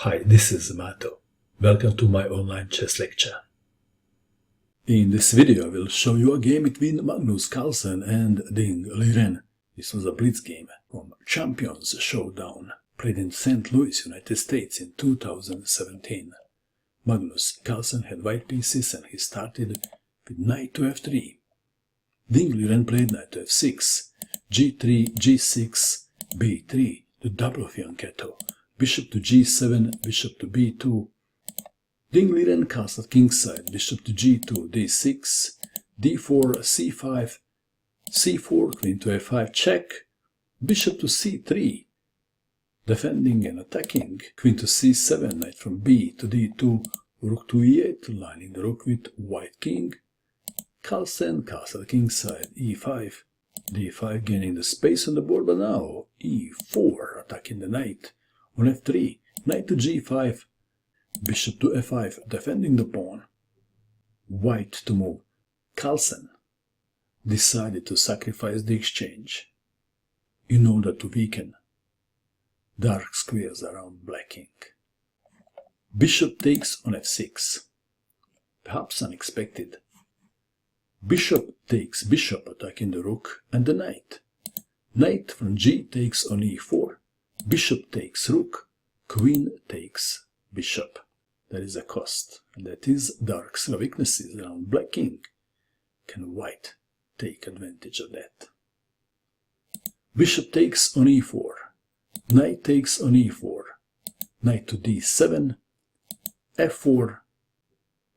Hi, this is Mato. Welcome to my online chess lecture. In this video I will show you a game between Magnus Carlsen and Ding Liren. This was a Blitz game from Champions Showdown, played in St. Louis, United States in 2017. Magnus Carlsen had white pieces and he started with knight to f3. Ding Liren played knight to f6, g3, g6, b3, the double fianchetto, bishop to g7, bishop to b2. Ding Liren castled kingside, bishop to g2, d6, d4, c5, c4, queen to f5, check, bishop to c3, defending and attacking, queen to c7, knight from b to d2, rook to e8, lining the rook with white king. Carlsen castled kingside, e5, d5, gaining the space on the board, but now e4, attacking the knight. On f3, knight to g5, bishop to f5, defending the pawn. White to move. Carlsen decided to sacrifice the exchange in order to weaken dark squares around black king. Bishop takes on f6. Perhaps unexpected. Bishop takes bishop, attacking the rook and the knight. Knight from g takes on e4. Bishop takes rook, queen takes bishop. There is a cost, and that is dark weaknesses around black king. Can white take advantage of that? Bishop takes on e4, knight takes on e4, knight to d7, f4,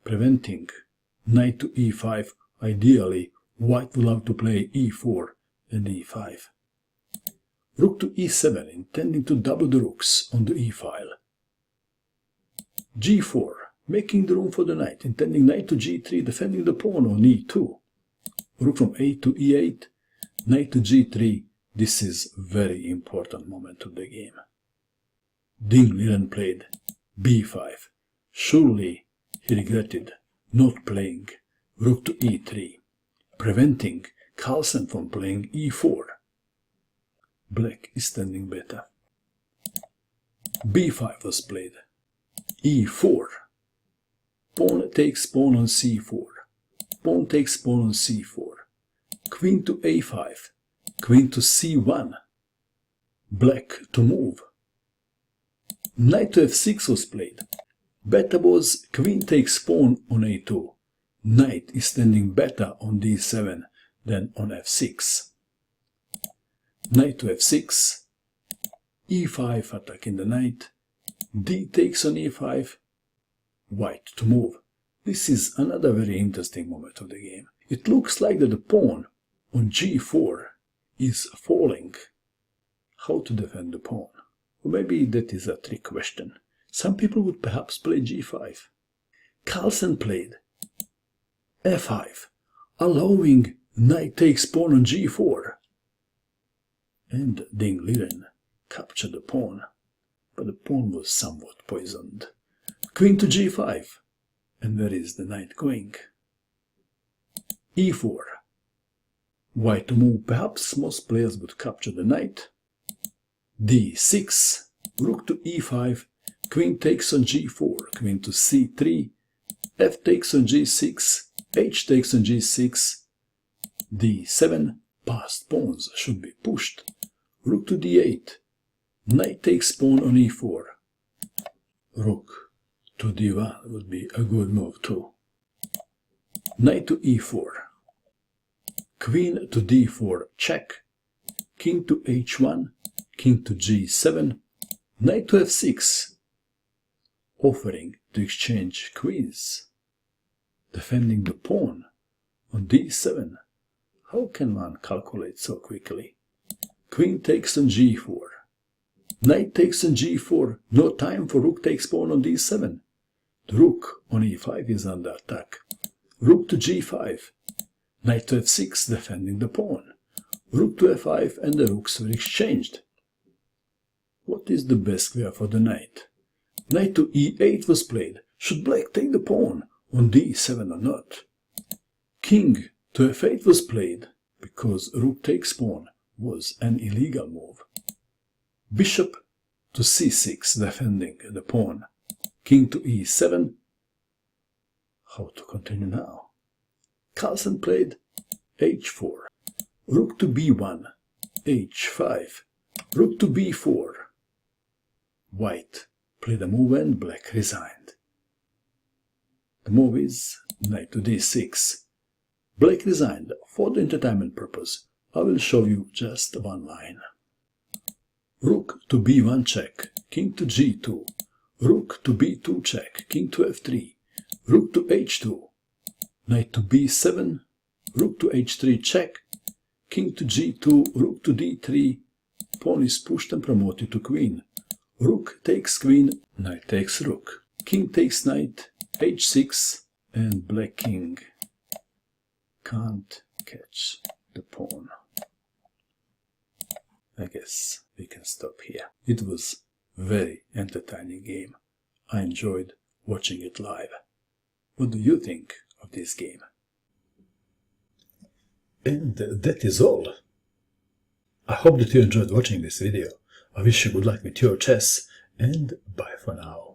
preventing knight to e5. Ideally, white will have to play e4 and e5. Rook to e7, intending to double the rooks on the e-file. g4, making the room for the knight, intending knight to g3, defending the pawn on e2. Rook from a to e8, knight to g3. This is a very important moment of the game. Ding Liren played b5. Surely he regretted not playing rook to e3, preventing Carlsen from playing e4. Black is standing better. b5 was played. e4. Pawn takes pawn on c4. Pawn takes pawn on c4. Queen to a5. Queen to c1. Black to move. Knight to f6 was played. Better was queen takes pawn on a2. Knight is standing better on d7 than on f6. Knight to f6, e5 attacking the knight, d takes on e5, white to move. This is another very interesting moment of the game. It looks like that the pawn on g4 is falling. How to defend the pawn? Or maybe that is a trick question. Some people would perhaps play g5. Carlsen played f5, allowing knight takes pawn on g4. And Ding Liren captured the pawn, but the pawn was somewhat poisoned. Queen to g5, and where is the knight going? e4. White to move. Perhaps most players would capture the knight. d6, rook to e5, queen takes on g4, queen to c3, f takes on g6, h takes on g6, d7, passed pawns should be pushed. Rook to d8, knight takes pawn on e4, rook to d1 would be a good move too. Knight to e4, queen to d4, check, king to h1, king to g7, knight to f6, offering to exchange queens, defending the pawn on d7. How can one calculate so quickly? Queen takes on g4, knight takes on g4, no time for rook takes pawn on d7. The rook on e5 is under attack. Rook to g5, knight to f6, defending the pawn. Rook to f5, and the rooks were exchanged. What is the best square for the knight? Knight to e8 was played. Should black take the pawn on d7 or not? King to f8 was played, because rook takes pawn was an illegal move. Bishop to c6, defending the pawn. King to e7. How to continue now? Carlsen played h4. Rook to b1. h5. Rook to b4. White played a move and black resigned. The move is knight to d6. Black resigned for the entertainment purpose. I will show you just one line. Rook to b1 check, king to g2. Rook to b2 check, king to f3. Rook to h2. Knight to b7. Rook to h3 check. King to g2. Rook to d3. Pawn is pushed and promoted to queen. Rook takes queen. Knight takes rook. King takes knight. h6. And black king can't catch the pawn. I guess we can stop here. It was a very entertaining game. I enjoyed watching it live. What do you think of this game? And that is all. I hope that you enjoyed watching this video. I wish you good luck with your chess, and bye for now.